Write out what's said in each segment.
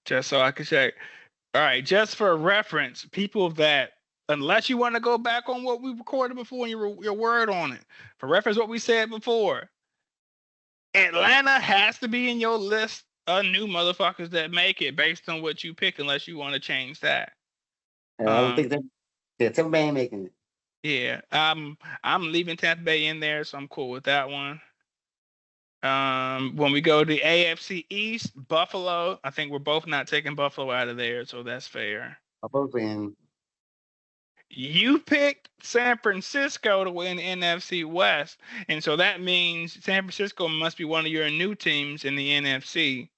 Just so I can check. All right, just for reference, people that unless you want to go back on what we recorded before and your word on it, for reference what we said before, Atlanta has to be in your list of new motherfuckers that make it based on what you pick, unless you want to change that. And I don't think Um, that. Yeah, Tampa Bay ain't making it. yeah, I'm leaving Tampa Bay in there, so I'm cool with that one. When we go to AFC East, Buffalo, I think we're both not taking Buffalo out of there, so that's fair. I'm both saying You picked San Francisco to win NFC West, and so that means San Francisco must be one of your new teams in the NFC,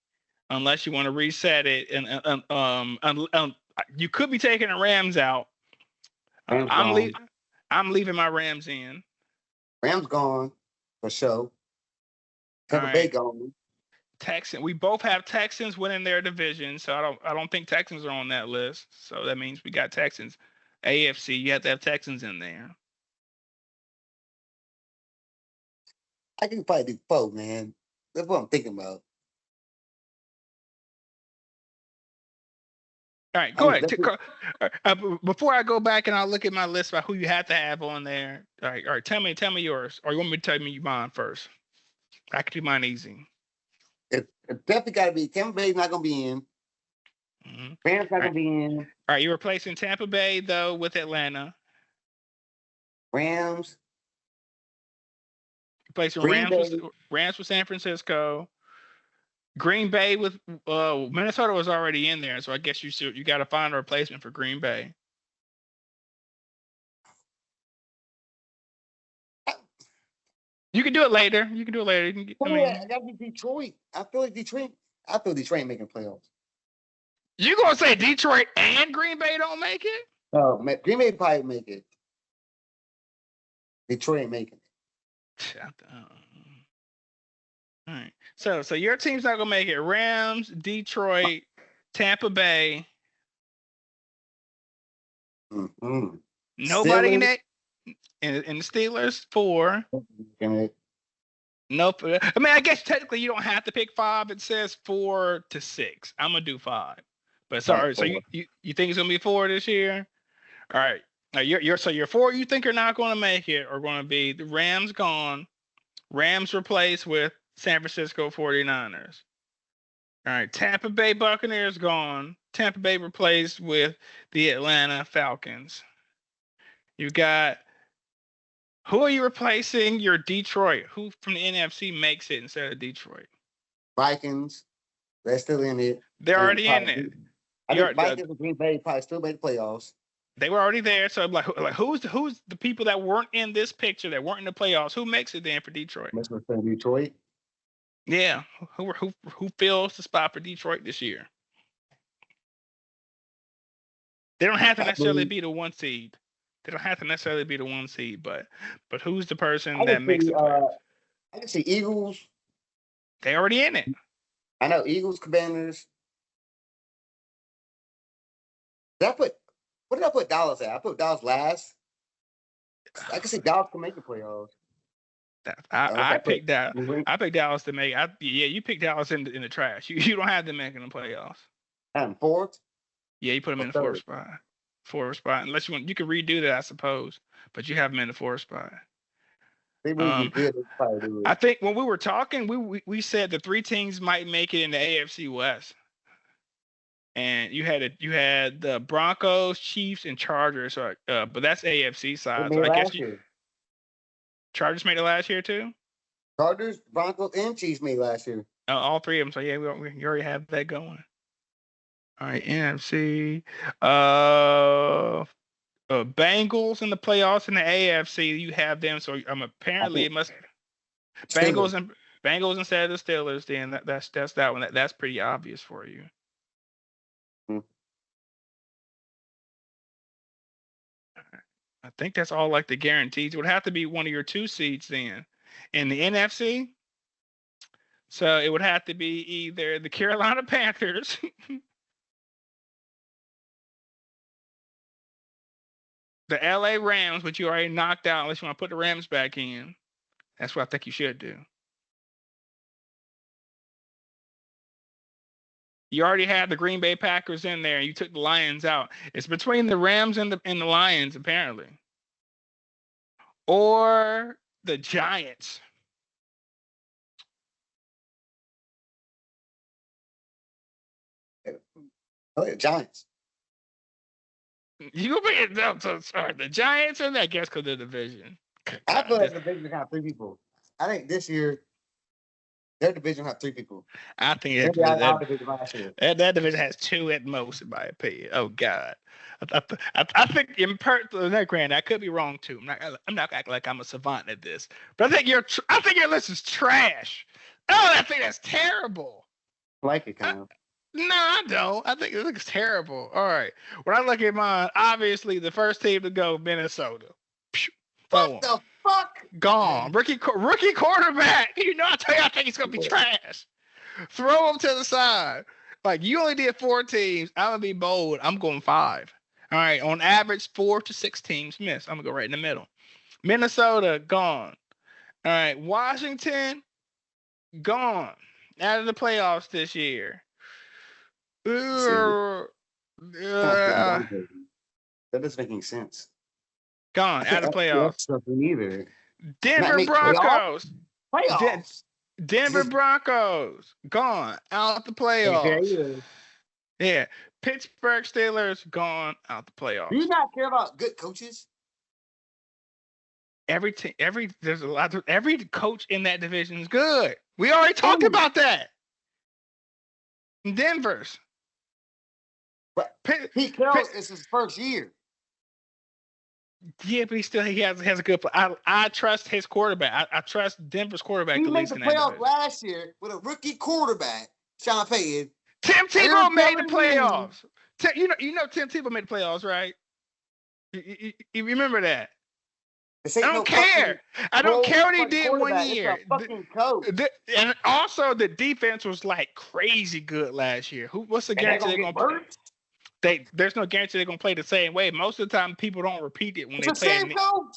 unless you want to reset it. And you could be taking the Rams out. Rams I'm gone. leaving. I'm leaving my Rams in. Rams gone for sure. All Tampa Bay right, gone. Texans. We both have Texans winning their division, so I don't think Texans are on that list. So that means we got Texans. AFC, you have to have Texans in there. I can probably do both, man. That's what I'm thinking about. All right, I go mean, ahead. Before I go back and I'll look at my list about who you have to have on there. All right. Tell me yours, or you want me to tell me mine first? I can do mine easy. it definitely got to be Tampa Bay's not gonna be in. Mm-hmm. Rams not All gonna right. be in. All right. You're replacing Tampa Bay though with Atlanta. Rams, Replacing Green Bay. Rams with San Francisco. Green Bay with Minnesota was already in there, so I guess you got to find a replacement for Green Bay. You can do it later. You can do it later. I I mean, got to be Detroit. I feel like Detroit. I feel Detroit making playoffs. you gonna say Detroit and Green Bay don't make it? Oh, Green Bay probably make it. Detroit ain't making it. All right. So your team's not gonna make it. Rams, Detroit, Tampa Bay. Mm-hmm. Nobody in Steelers. that. And the Steelers 4. Making it. Nope. I mean, I guess technically you don't have to pick 5. It says 4 to 6. I'm gonna do 5. But Right, sorry. So four. you think it's gonna be 4 this year? All right. Now your 4 you think are not gonna make it are gonna be the Rams gone. Rams replaced with San Francisco 49ers. All right, Tampa Bay Buccaneers gone. Tampa Bay replaced with the Atlanta Falcons. You got who are you replacing? Your Detroit. Who from the NFC makes it instead of Detroit? Vikings. They're still in it. They're And already in probably, it. I You're, think Vikings and Green Bay probably still make the playoffs. they were already there. So like who's the people that weren't in this picture that weren't in the playoffs? Who makes it then for Detroit? Mr. Detroit. Yeah, who fills the spot for Detroit this year? They don't have to I necessarily believe. be the 1 seed. They don't have to necessarily be the 1 seed, but who's the person I that can makes see. the playoffs? I can see Eagles. They already in it. I know Eagles, Commanders. Did I put? What did I put Dallas at? I put Dallas last. I can see Dallas can make the playoffs. Unless I I put picked that. New England I picked Dallas to make. Yeah, you picked Dallas in the trash. You don't have them making the playoffs. and fourth Yeah, you put them or in the fourth third. spot. Fourth spot. Unless you can redo that, I suppose. But you have them in the fourth spot. They really Um, get good. They probably do I it. think when we were talking, we said the 3 teams might make it in the AFC West, and you had the Broncos, Chiefs, and Chargers. But that's AFC They side. So made it I guess last year. Chargers made it last year too. Chargers, Broncos, and Chiefs made last year. All 3 of them. So yeah, we already have that going. All right, NFC. Bengals in the playoffs in the AFC. You have them. So I apparently think it must Steelers. Bengals instead of the Steelers. Then that's that one. That's pretty obvious for you. Hmm. I think that's all like the guarantees. It would have to be one of your 2 seeds then. In the NFC, so it would have to be either the Carolina Panthers, the LA Rams, which you already knocked out unless you want to put the Rams back in. That's what I think you should do. You already had the Green Bay Packers in there, and you took the Lions out. It's between the Rams and the Lions, apparently, or the Giants. Oh, yeah, Giants. You be the Giants, and I guess because of the division. I feel like the division have 3 people. I think this year their division have 3 people. I think that division has 2 at most, in my opinion. Oh God, I think in that granted, I could be wrong too. I'm not acting like I'm a savant at this, but I think your list is trash. Oh, I think that's terrible. I like it kind of. No, I don't. I think it looks terrible. All right. When I look at mine, obviously the first team to go, Minnesota. What the fuck? Gone. Rookie quarterback. You know, I tell you, I think he's gonna be trash. Throw him to the side. Like you only did 4 teams. I'm gonna be bold. I'm going 5. All right. On average, 4 to 6 teams miss. I'm gonna go right in the middle. Minnesota gone. All right. Washington gone out of the playoffs this year. That doesn't make any sense. Gone out of the playoffs. Either. Denver Broncos. Playoffs. Denver Broncos gone out the playoffs. Yeah. Pittsburgh Steelers gone out the playoffs. Do you not care about good coaches? Every coach in that division is good. We already talked about that. Denver's. But Pete Carroll is his first year. Yeah, but he has a good play. I trust his quarterback. I trust Denver's quarterback. He made the playoffs last year with a rookie quarterback, Sean Payton. Tim Tebow made the playoffs. You know Tim Tebow made the playoffs, right? You remember that? I don't care. I don't care what he did 1 year. And also, the defense was like crazy good last year. What's the guarantee they're going to play? There's no guarantee they're going to play the same way. Most of the time, people don't repeat it when they play. Same coach.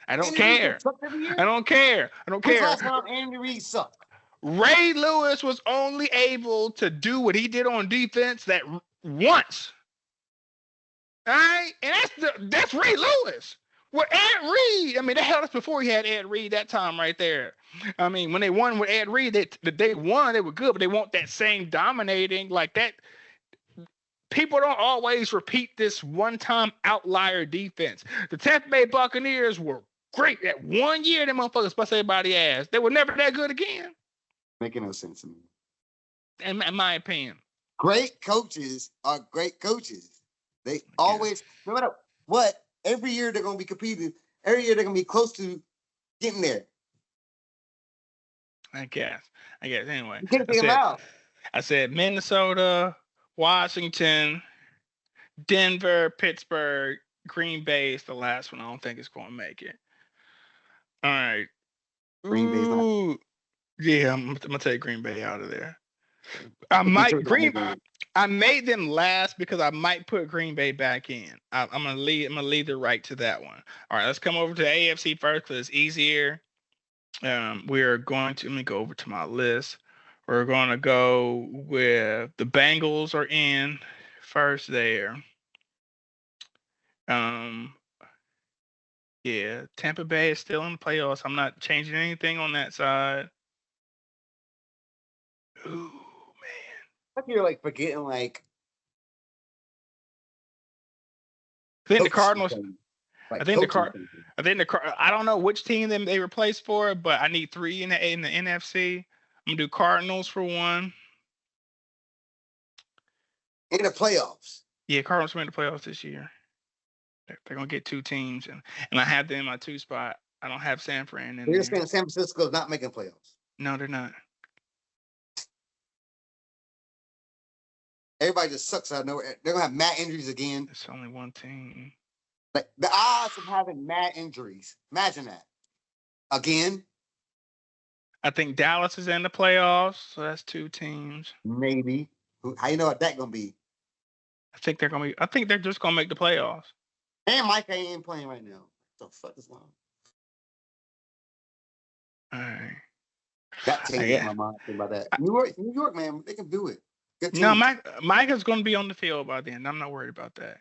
I don't care. I don't care. Last time Andy Reid sucked. Ray Lewis was only able to do what he did on defense that once. All right? And that's Ray Lewis. Well, Ed Reed, I mean, they held us before he had Ed Reed that time right there. I mean, when they won with Ed Reed, they won, they were good, but they want that same dominating like that. People don't always repeat this one-time outlier defense. The Tampa Bay Buccaneers were great that 1 year. Them motherfuckers bust everybody's ass. They were never that good again. Making no sense to me. In my opinion. Great coaches are great coaches. They always, no matter what, every year they're going to be competing. Every year they're going to be close to getting there. I guess. Anyway. You can't figure them out. I said Minnesota, Washington, Denver, Pittsburgh, Green Bay is the last one. I don't think it's going to make it. All right. Green Bay's not. Yeah, I'm going to take Green Bay out of there. I made them last because I might put Green Bay back in. I'm gonna lead the right to that one. All right, let's come over to AFC first because it's easier. We're going to let me go over to my list. We're gonna go with the Bengals are in first there. Yeah, Tampa Bay is still in the playoffs. I'm not changing anything on that side. Ooh. I think you're like forgetting like. I think the Cardinals. I think I don't know which team they replaced for, but I need 3 in the NFC. I'm gonna do Cardinals for 1. In the playoffs. Yeah, Cardinals made the playoffs this year. They're gonna get 2 teams, and I have them in my 2 spot. I don't have San Fran in there. You're saying San Francisco's not making playoffs. No, they're not. Everybody just sucks out of nowhere. They're gonna have mad injuries again. It's only 1 team. Like the odds of having mad injuries. Imagine that. Again. I think Dallas is in the playoffs, so that's 2 teams. Maybe. How you know what that's gonna be? I think they're just gonna make the playoffs. And Micah ain't playing right now. What the fuck is wrong? All right. That changed my mind about that. New York, man, they can do it. Good No, team. Mike is going to be on the field by then. I'm not worried about that.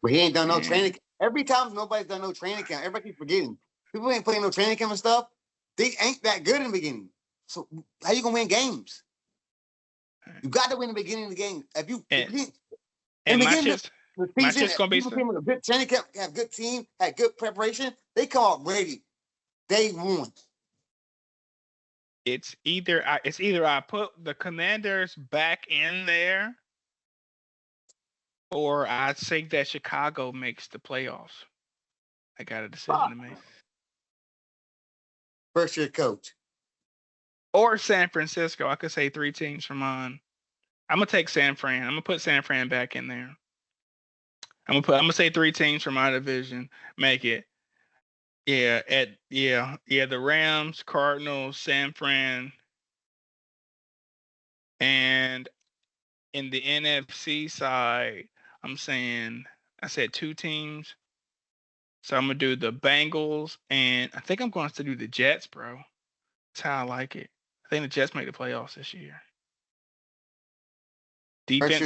But he ain't done no training. Every time nobody's done no training camp, everybody keeps forgetting. People ain't playing no training camp and stuff. They ain't that good in the beginning. So how you gonna win games? You got to win in the beginning of the game. If you in the beginning of the season, shit's gonna be people came with a good training camp, have good team, had good preparation. They come out ready. Day one. It's either I put the Commanders back in there, or I think that Chicago makes the playoffs. I got a decision to make. First year coach. Or San Francisco. I could say 3 teams from mine. I'm gonna take San Fran. I'm gonna put San Fran back in there. I'm gonna say 3 teams from my division make it. The Rams, Cardinals, San Fran, and in the NFC side, I said 2 teams. So I'm gonna do the Bengals, and I think I'm going to do the Jets, bro. That's how I like it. I think the Jets make the playoffs this year. Defense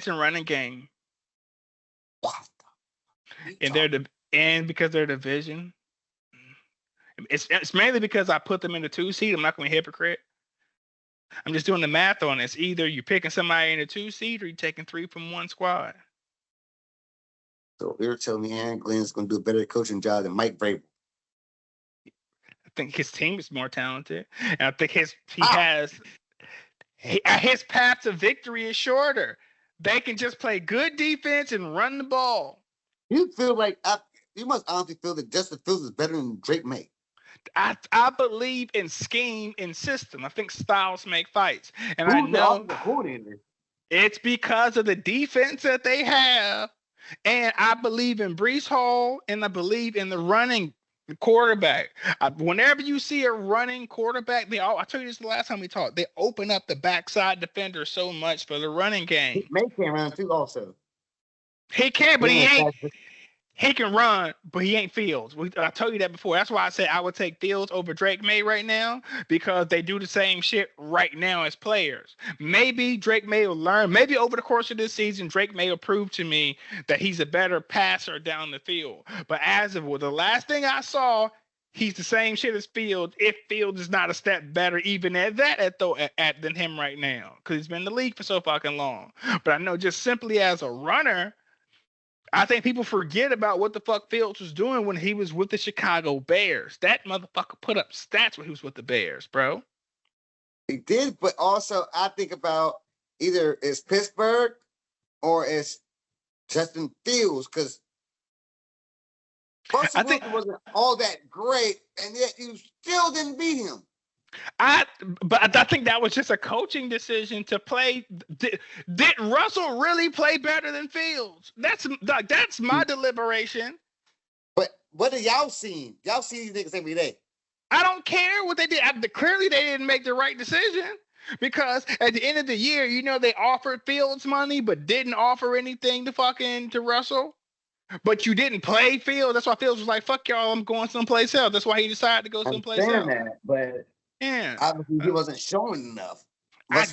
and running game. And because they're division, it's mainly because I put them in the 2 seed. I'm not going to be a hypocrite. I'm just doing the math on it. It's either you're picking somebody in the 2 seed or you're taking 3 from one squad. So you're telling me Aaron Glenn's going to do a better coaching job than Mike Vrabel? I think his team is more talented, and I think his path to victory is shorter. They can just play good defense and run the ball. You feel like you must honestly feel that Justin Fields is better than Drake May. I believe in scheme and system. I think styles make fights, and Who's I know the coordinator? It's because of the defense that they have, and I believe in Breece Hall, and I believe in the running quarterback. Whenever you see a running quarterback, I told you this the last time we talked. They open up the backside defender so much for the running game. May can run too, also. He can, but he ain't. He can run, but he ain't Fields. I told you that before. That's why I said I would take Fields over Drake May right now, because they do the same shit right now as players. Maybe Drake May will learn. Maybe over the course of this season, Drake May will prove to me that he's a better passer down the field. But as of the last thing I saw, he's the same shit as Fields. If Fields is not a step better, even at than him right now, because he's been in the league for so fucking long. But I know just simply as a runner, I think people forget about what the fuck Fields was doing when he was with the Chicago Bears. That motherfucker put up stats when he was with the Bears, bro. He did, but also I think about either it's Pittsburgh or it's Justin Fields, because Russell Wilson wasn't all that great, and yet you still didn't beat him. But I think that was just a coaching decision to play. Did Russell really play better than Fields? That's my deliberation. But what are y'all seeing? Y'all see these niggas every day. I don't care what they did. Clearly, they didn't make the right decision, because at the end of the year, they offered Fields money, but didn't offer anything to Russell. But you didn't play Fields. That's why Fields was like, "Fuck y'all, I'm going someplace else." That's why he decided to go someplace else. But yeah, obviously he wasn't showing enough. I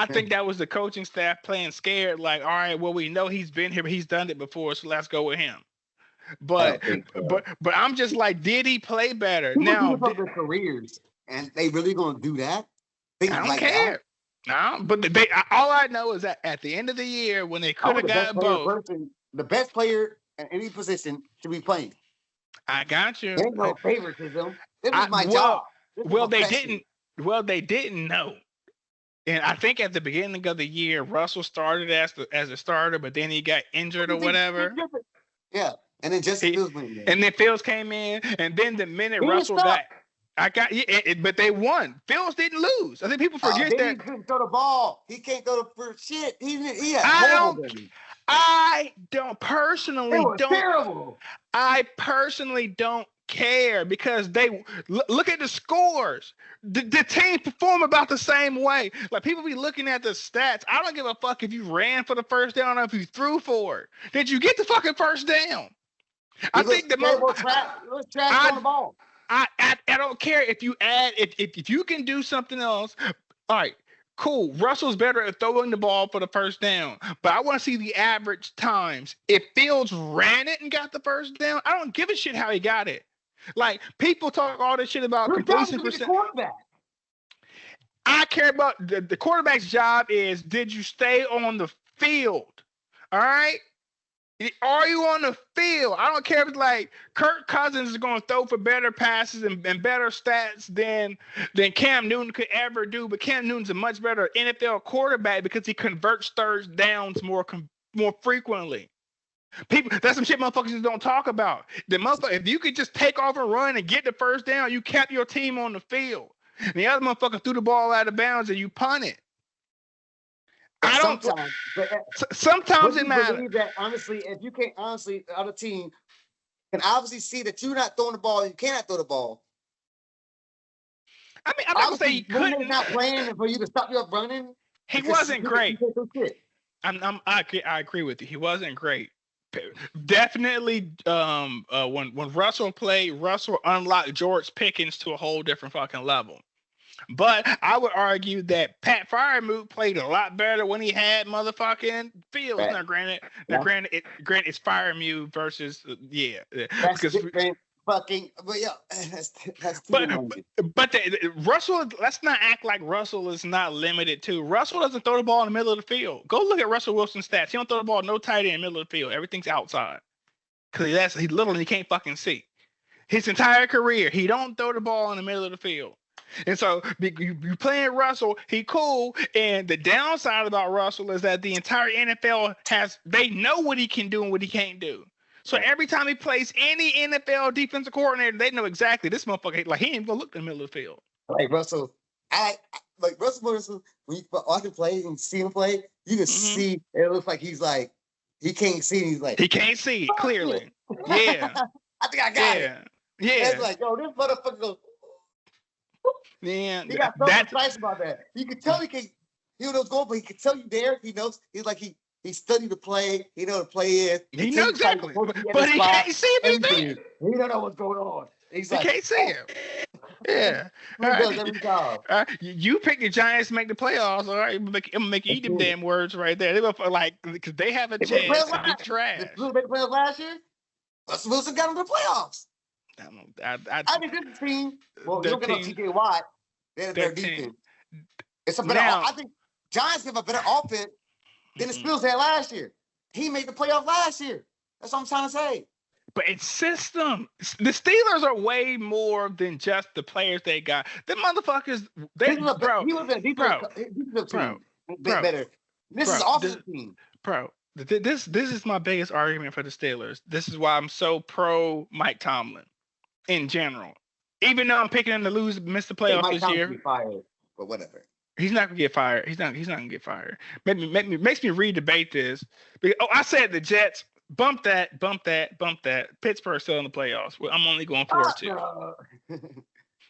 think that was the coaching staff playing scared. Like, all right, well, we know he's been here, but he's done it before, so let's go with him. But I'm just like, did he play better? Now, their careers, and they really gonna do that? I don't care. No, but all I know is that at the end of the year, when they could have got both, the best player at any position should be playing. I got you. There's no favoritism. This is my job. They didn't know. And I think at the beginning of the year, Russell started as a starter, but then he got injured or whatever. Yeah, and then Fields went in. And then Fields came in, and then the minute Russell got, but they won. Fields didn't lose. I think people forget that. He couldn't throw the ball. He can't throw for shit. He had I don't personally terrible. I personally don't care, because they look at the scores. The team perform about the same way. Like, people be looking at the stats. I don't give a fuck if you ran for the first down or if you threw for it. Did you get the fucking first down? I think the most trash on the ball. I don't care if you add if you can do something else. All right, cool. Russell's better at throwing the ball for the first down, but I want to see the average times. If Fields ran it and got the first down, I don't give a shit how he got it. Like, people talk all this shit about Your job is completion to be the percent. quarterback. I care about the quarterback's job is, did you stay on the field? All right? Are you on the field? I don't care if it's like Kirk Cousins is going to throw for better passes and better stats than Cam Newton could ever do, but Cam Newton's a much better NFL quarterback because he converts third downs more frequently. People, that's some shit motherfuckers just don't talk about. The motherfucker, if you could just take off and run and get the first down, you kept your team on the field. And the other motherfucker threw the ball out of bounds and you punt it. I don't. Sometimes it matters. That honestly, if you can't other team can obviously see that you're not throwing the ball, you cannot throw the ball. I mean, I'm not gonna say he couldn't. Not playing for you to stop you running. He wasn't great. I agree with you. He wasn't great. Definitely, when Russell played, Russell unlocked George Pickens to a whole different fucking level. But I would argue that Pat Freiermuth played a lot better when he had motherfucking Fields. Right. Now, granted, it's Freiermuth versus That's different. Fucking, but yeah, that's but Russell. Let's not act like Russell is not limited to. Russell doesn't throw the ball in the middle of the field. Go look at Russell Wilson's stats. He don't throw the ball no tight end in the middle of the field. Everything's outside because he's little and he can't fucking see. His entire career, he don't throw the ball in the middle of the field. And so you playing Russell, he cool. And the downside about Russell is that the entire NFL they know what he can do and what he can't do. So every time he plays any NFL defensive coordinator, they know exactly this motherfucker. Like, he ain't gonna look in the middle of the field. Like Russell, like Russell Wilson. When you watch him play and see him play, you can see it looks like he's like he can't see. He's like he can't see clearly. Yeah, I think I got it. Yeah, it's like, yo, this motherfucker goes. Yeah, he got so precise about that. You can tell he knows what's going, but he can tell you there. He knows. He's like he studied the play. He know the play is. He knows exactly, but he can't see if he's there. He don't know what's going on. He can't see him. Yeah. Does every job. You pick the Giants to make the playoffs. All right, I'm gonna make you eat them damn words right there. They were like, because they have a chance to be trash. They made the playoffs last year. Russell Wilson got them to the playoffs. I think this team. Well, you don't get no T.J. Watt. They're their defense. It's a better. I think Giants have a better offense than the Steelers had last year. He made the playoff last year. That's what I'm trying to say. But it's system. The Steelers are way more than just the players they got. The motherfuckers. He was a defensive team. Better. This is offensive team. This is my biggest argument for the Steelers. This is why I'm so pro Mike Tomlin in general. Even though I'm picking him to miss the playoffs this year. Fired, but whatever. He's not gonna get fired. He's not gonna get fired. Makes me re-debate this. I said the Jets. Bump that. Pittsburgh's still in the playoffs. I'm only going for it too.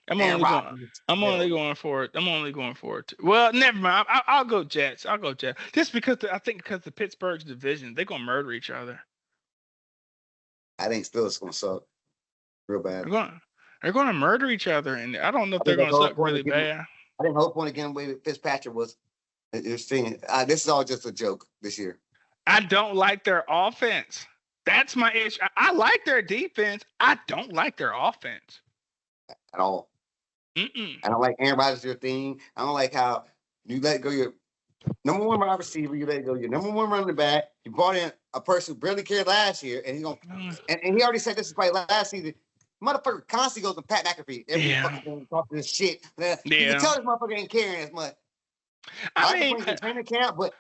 I'm only going for it. Well, never mind. I'll go Jets. Just because because the Pittsburgh's division, they're gonna murder each other. I think Steelers gonna suck real bad. They're gonna murder each other, and I don't know if they're gonna suck really bad. I think whole point again with Fitzpatrick was you're seeing. This is all just a joke this year. I don't like their offense. That's my issue. I like their defense. I don't like their offense at all. I don't like Aaron Rodgers, your thing. I don't like how you let go your number one wide receiver. You let go your number one running back. You brought in a person who barely cared last year, and he's gonna and he already said this is probably last season. Motherfucker constantly goes to Pat McAfee every fucking talk this shit. You can tell this motherfucker ain't caring as much. I mean, he's in training camp, but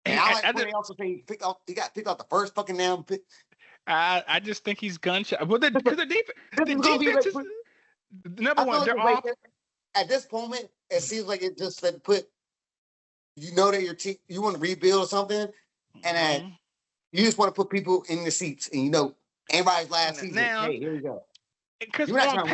they also say he got picked off the first fucking down. I just think he's gunshot. Well, the defense is number one. They're off. At this moment, it seems like it just said put. You know that your team, you want to rebuild or something, and then you just want to put people in the seats, and everybody's last season. Now, hey, here we go. Because on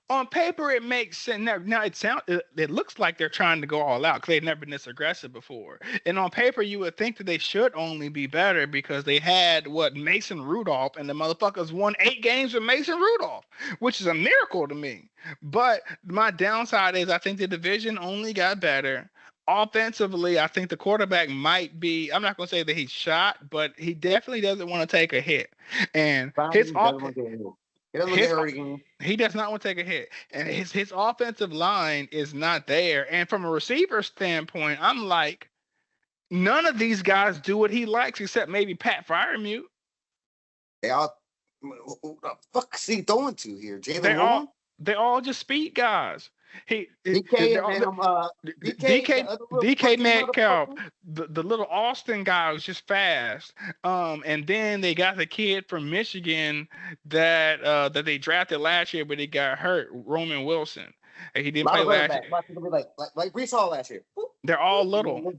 On paper, it makes sense. Now it looks like they're trying to go all out because they've never been this aggressive before. And on paper, you would think that they should only be better because they had Mason Rudolph, and the motherfuckers won 8 games with Mason Rudolph, which is a miracle to me. But my downside is I think the division only got better. Offensively, I think the quarterback might be. I'm not going to say that he's shot, but he definitely doesn't want to take a hit. And his offense. He does not want to take a hit, and his offensive line is not there. And from a receiver standpoint, I'm like, none of these guys do what he likes except maybe Pat Freiermuth. They all, who the fuck is he throwing to here? Jalen They all just speed guys. DK Metcalf, the little Austin guy was just fast. And then they got the kid from Michigan that they drafted last year, but he got hurt, Roman Wilson. And he didn't play last year. Like Brees Hall last year. They're all little.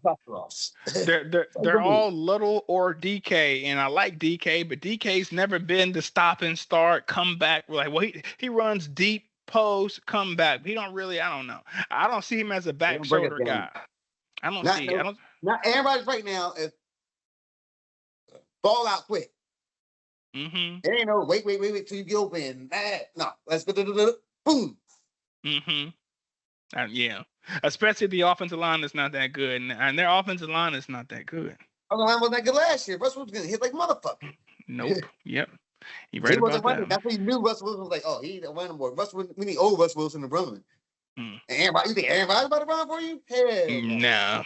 They're all little or DK, and I like DK, but DK's never been the stop and start, come back. Like, well, he runs deep. Post, come back. He don't really. I don't know. I don't see him as a back shoulder guy. I don't see. Not everybody's right now is ball out quick. Mm-hmm. It ain't no wait till you get open. No, let's go. Boom. Mm-hmm. Yeah. Especially the offensive line is not that good, and their offensive line is not that good. The line wasn't that good last year. Russell was gonna hit like motherfucker. Nope. Yep. He wasn't running. That's what you knew. Russell Wilson was like, oh, he ain't running more. We need old Russell Wilson to run. And everybody, you think everybody's about to run for you? Hell no.